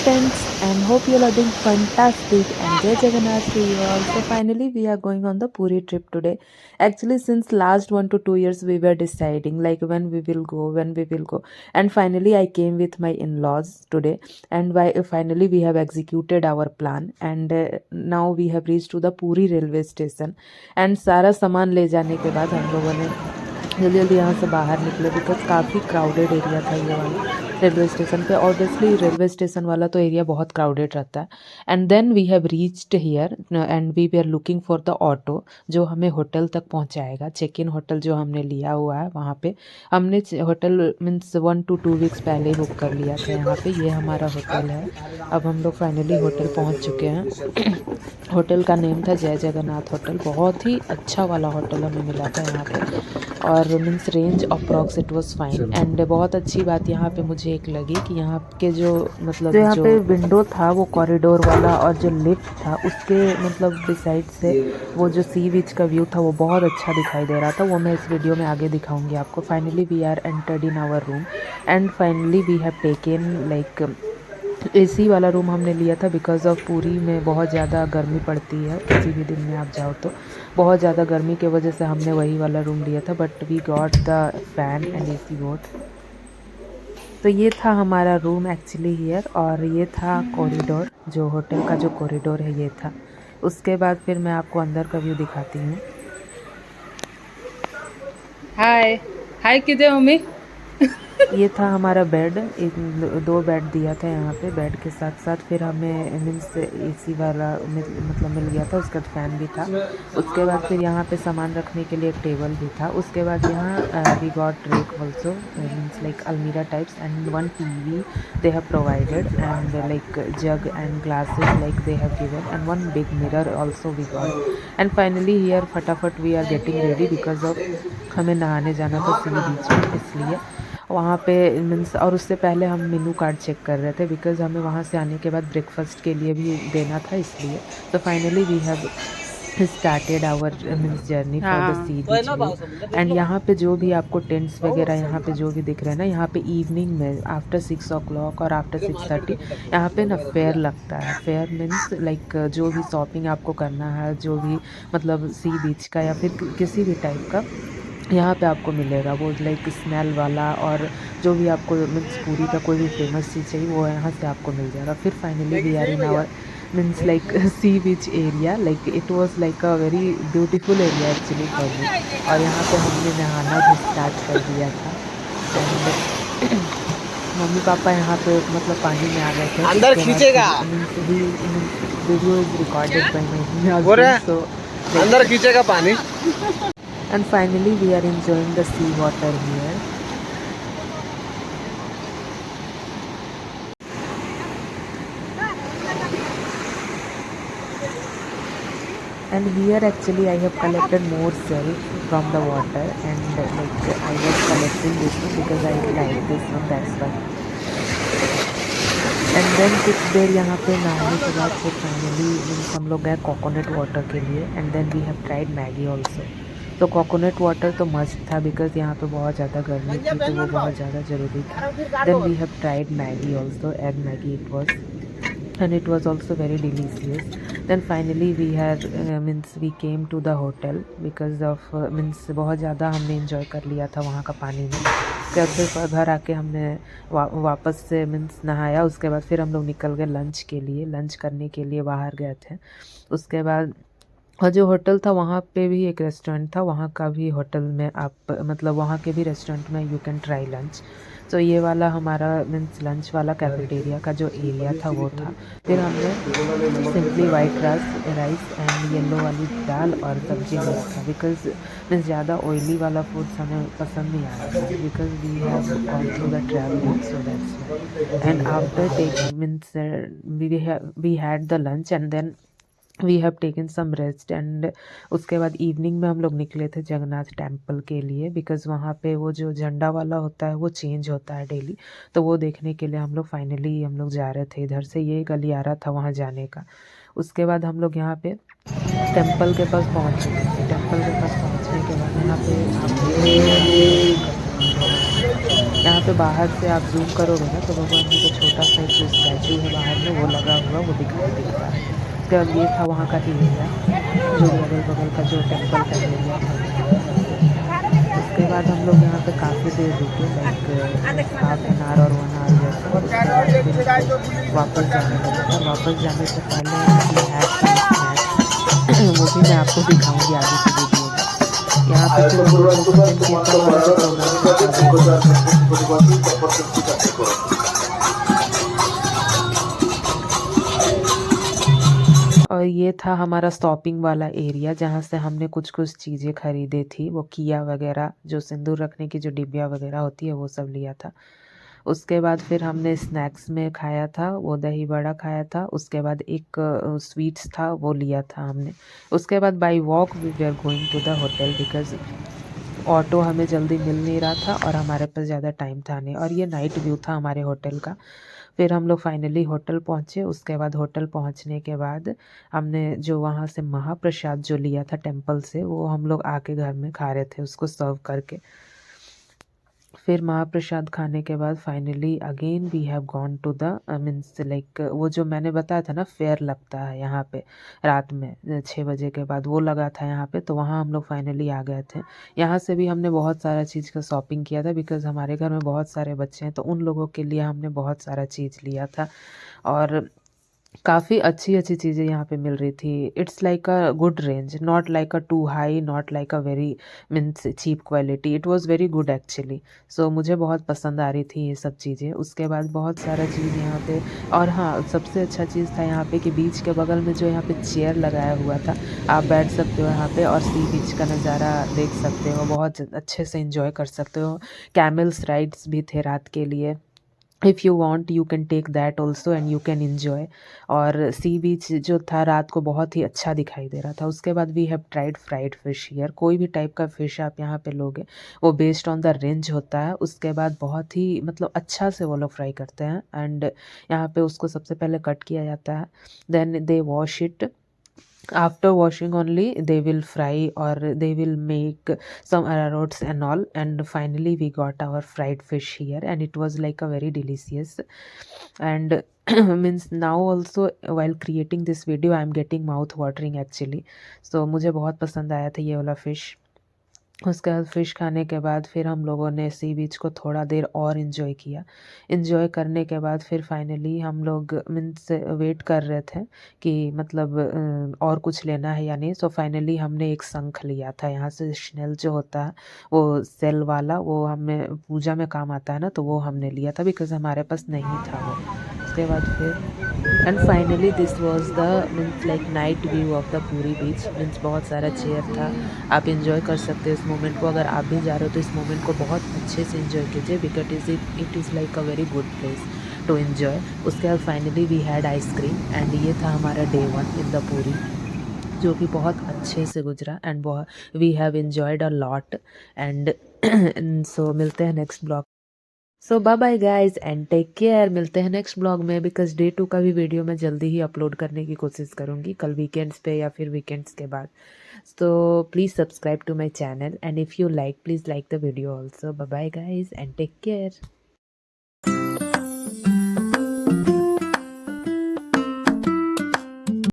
friends, and hope you are doing fantastic and Jai Jagannath to you all. So finally we are going on the Puri trip today. Actually since last 1 to 2 years we were deciding like when we will go, and finally I came with my in-laws today, and finally we have executed our plan, and now we have reached to the Puri railway station, and सारा सामान ले जाने के बाद हम लोगों ने जल्दी जल्दी यहाँ से बाहर निकले बिकॉज काफ़ी क्राउडेड एरिया था ये वाला रेलवे स्टेशन पे। ऑब्वियसली रेलवे स्टेशन वाला तो एरिया बहुत क्राउडेड रहता है। And then we have reached here and we are looking for the auto जो हमें होटल तक पहुँचाएगा। चेक इन होटल जो हमने लिया हुआ है वहाँ पे हमने होटल मीन्स 1 to 2 वीक्स पहले ही बुक कर लिया था। यहाँ पे ये हमारा होटल है। अब हम लोग फाइनली होटल पहुँच चुके हैं। होटल का नेम था जय जगन्नाथ होटल। बहुत ही अच्छा वाला होटल हमें मिला था यहाँ पे, और means range approx it was fine. And बहुत अच्छी बात यहाँ पे मुझे एक लगी कि यहाँ के जो मतलब यहाँ पे विंडो था वो कॉरिडोर वाला, और जो लिफ्ट था उसके मतलब बिसाइड से वो जो सी बीच का व्यू था वो बहुत अच्छा दिखाई दे रहा था। वो मैं इस वीडियो में आगे दिखाऊंगी आपको। Finally we are entered in our room and finally we have taken like AC वाला रूम हमने लिया था बिकॉज ऑफ पुरी में बहुत ज़्यादा गर्मी पड़ती है। किसी भी दिन में आप जाओ तो बहुत ज़्यादा गर्मी के वजह से हमने वही वाला रूम लिया था, but we got the fan and AC both. तो ये था हमारा रूम एक्चुअली हियर, और ये था कॉरिडोर, जो होटल का जो कॉरिडोर है ये था। उसके बाद फिर मैं आपको अंदर का व्यू दिखाती हूँ। हाय हाय कीजिए मम्मी। ये था हमारा बेड। एक 2 बेड दिया था यहाँ पे। बेड के साथ साथ फिर हमें मीन्स एसी वाला मतलब मिल गया था, उसका फैन भी था। उसके बाद फिर यहाँ पे सामान रखने के लिए एक टेबल भी था। उसके बाद यहाँ we got rack also means like अलमीरा types and 1 TV they have provided, and like jug and glasses like they have given, and 1 big mirror also we got. And finally here फटाफट we are getting ready because of हमें नहाने जाना था सी बीच में, इसलिए वहाँ पे मीन्स। और उससे पहले हम मेनू कार्ड चेक कर रहे थे बिकॉज हमें वहाँ से आने के बाद ब्रेकफास्ट के लिए भी देना था, इसलिए। तो finally we have started our means journey for the sea beach view. And यहाँ पे जो भी आपको टेंट्स वगैरह यहाँ पे जो भी दिख रहे हैं ना, यहाँ पे इवनिंग में आफ्टर 6 o'clock और आफ्टर 6:30 यहाँ पे ना फेयर लगता है। फेयर मीन्स लाइक जो भी शॉपिंग आपको करना है, जो भी मतलब सी बीच का या फिर किसी भी टाइप का यहाँ पे आपको मिलेगा। वो लाइक स्मेल वाला, और जो भी आपको मीन्स पूरी का कोई भी फेमस चीज़ चाहिए वो यहाँ से आपको मिल जाएगा। फिर finally we are in our means like sea beach area. Like it was like a very beautiful area actually for me. और यहाँ पे हमने नहाना भी स्टार्ट कर दिया था। एंड मम्मी पापा यहाँ पे मतलब पानी में आ गए थे। अंदर खींचेगा। Means video is recorded by my husband, so अंदर खींचेगा पानी। and finally we are enjoying the sea water here. And here actually I have collected more shells from the water, and like I was collecting this one because I like this one, that's why. And then कुछ देर यहाँ पे नहाने के बाद फिर finally means हम लोग गए कोकोनट वाटर के लिए। And then we have tried Maggi also. तो कोकोनट वाटर तो मस्त था बिकॉज यहाँ पे बहुत ज़्यादा गर्मी थी, तो वो बहुत ज़्यादा ज़रूरी था। Then we have tried Maggi also, egg Maggi it was, and it was also very delicious. Then finally we had means we came to the hotel because of means बहुत ज़्यादा हमने enjoy कर लिया था वहाँ का पानी में। फिर घर आके हमने वापस से मीन्स नहाया। उसके बाद फिर हम लोग निकल गए लंच के लिए। लंच करने के लिए बाहर गए थे। उसके बाद और जो होटल था वहाँ पे भी एक रेस्टोरेंट था, वहाँ का भी होटल में आप मतलब वहाँ के भी रेस्टोरेंट में यू कैन ट्राई लंच। तो ये वाला हमारा मीन्स लंच वाला कैफेटेरिया का जो एरिया था वो था। फिर हमने simply white rice and yellow वाली दाल और सब्जी लिया था बिकॉज मीन्स ज़्यादा ऑयली वाला फूड्स हमें पसंद नहीं आ रहा था because we have gone through the travelling, so that's why. And after take means we had the lunch and then we have taken some rest. And उसके बाद इवनिंग में हम लोग निकले थे जगन्नाथ टेम्पल के लिए बिकॉज़ वहाँ पे वो जो झंडा वाला होता है वो चेंज होता है डेली, तो वो देखने के लिए हम लोग फाइनली हम लोग जा रहे थे। इधर से ये गलियारा था वहाँ जाने का। उसके बाद हम लोग यहाँ पे टेम्पल के पास पहुँच चुके थे। टेम्पल के पास पहुँचने के बाद यहाँ पे आप देख सकते हैं यहाँ पे बाहर से आप जूम करोगे ना तो भगवान जी का छोटा सा एक जो स्टैचू है बाहर में वो लगा हुआ वो दिखाई देता है। उसके बाद ये था वहाँ का एरिया, जो भी अगल बगल का जो टेम्पल का एरिया था वहाँ पे। उसके बाद हम लोग यहाँ पे काफ़ी देर रुके, लाइक हाफ एन आवर और 1 आवर जैसा। उसके बाद फिर हम लोग वापस जाने लगे थे, और वापस जाने से पहले वी हैड सम स्नैक्स वो भी मैं आपको दिखाऊंगी आगे की वीडियो में। यहाँ पे फिर हम लोग का भजन कीर्तन वाला जो प्रोग्राम था वो भी हुआ था। और ये था हमारा शॉपिंग वाला एरिया, जहाँ से हमने कुछ कुछ चीज़ें खरीदी थी, वो किया वगैरह, जो सिंदूर रखने की जो डिब्बिया वगैरह होती है वो सब लिया था। उसके बाद फिर हमने स्नैक्स में खाया था, वो दही बड़ा खाया था। उसके बाद एक स्वीट्स था वो लिया था हमने। उसके बाद by walk we were going to the hotel, because auto हमें जल्दी मिल नहीं रहा था और हमारे पास ज़्यादा टाइम था नहीं, और ये नाइट व्यू था हमारे होटल का। फिर हम लोग फाइनली होटल पहुँचे। उसके बाद होटल पहुँचने के बाद हमने जो वहाँ से महाप्रसाद जो लिया था टेम्पल से, वो हम लोग आके घर में खा रहे थे उसको सर्व करके। फिर महाप्रसाद खाने के बाद finally again we have gone to the means like, वो जो मैंने बताया था ना फेयर लगता है यहाँ पे रात में 6 बजे के बाद, वो लगा था यहाँ पे, तो वहाँ हम लोग फाइनली आ गए थे। यहाँ से भी हमने बहुत सारा चीज़ का शॉपिंग किया था, बिकॉज़ हमारे घर में बहुत सारे बच्चे हैं, तो उन लोगों के लिए हमने बहुत सारा चीज़ लिया था। और काफ़ी अच्छी-अच्छी चीज़ें यहाँ पे मिल रही थी। It's like a good range, not like a too high, not like a very means cheap quality, it was very good actually. So मुझे बहुत पसंद आ रही थी ये सब चीज़ें। उसके बाद बहुत सारा चीज़ यहाँ पे, और हाँ, सबसे अच्छा चीज़ था यहाँ पे कि बीच के बगल में जो यहाँ पे चेयर लगाया हुआ था, आप बैठ सकते हो यहाँ पे और सी बीच का नज़ारा देख सकते हो, बहुत अच्छे से एन्जॉय कर सकते हो। कैमल्स राइड्स भी थे रात के लिए। If you want you can take that also and you can enjoy. और सी बीच जो था रात को बहुत ही अच्छा दिखाई दे रहा था। उसके बाद we have tried fried fish here, कोई भी टाइप का फ़िश आप यहाँ पे लोगे वो बेस्ड ऑन द रेंज होता है। उसके बाद बहुत ही मतलब अच्छा से वो लोग फ्राई करते हैं, एंड यहाँ पे उसको सबसे पहले कट किया जाता है, then they wash it. After washing only they will fry, or they will make some arrowrots and all, and finally we got our fried fish here, and it was like a very delicious. And means now also while creating this video I am getting mouth watering actually. So मुझे बहुत पसंद आया था ये वाला fish. उसके बाद fish खाने के बाद फिर हम लोगों ने सी बीच को थोड़ा देर और एंजॉय किया। एंजॉय करने के बाद फिर फाइनली हम लोग मीन्स वेट कर रहे थे कि मतलब और कुछ लेना है या नहीं। सो फाइनली हमने एक शंख लिया था यहाँ से, स्नेल जो होता है वो सेल वाला, वो हमें पूजा में काम आता है ना, तो वो हमने लिया था बिकॉज़ हमारे पास नहीं था वो। उसके बाद फिर and finally this was the means like night view of the पूरी बीच। मीन्स बहुत सारा चेयर था, आप एंजॉय कर सकते हो इस मोमेंट को। अगर आप भी जा रहे हो तो इस मोमेंट को बहुत अच्छे से एंजॉय कीजिए, because it is like a very good place to enjoy. उसके बाद finally we had ice cream, and ये था हमारा डे 1 इन द पूरी, जो कि बहुत अच्छे से गुजरा, एंड बहुत we have enjoyed a lot. And so मिलते हैं next blog. So bye bye guys and take care. मिलते हैं नेक्स्ट ब्लॉग में, बिकॉज डे 2 का भी वीडियो मैं जल्दी ही अपलोड करने की कोशिश करूँगी, कल वीकेंड्स पे या फिर वीकेंड्स के बाद। So please subscribe to my channel, and if you like, please like the video also. Bye bye guys and take care.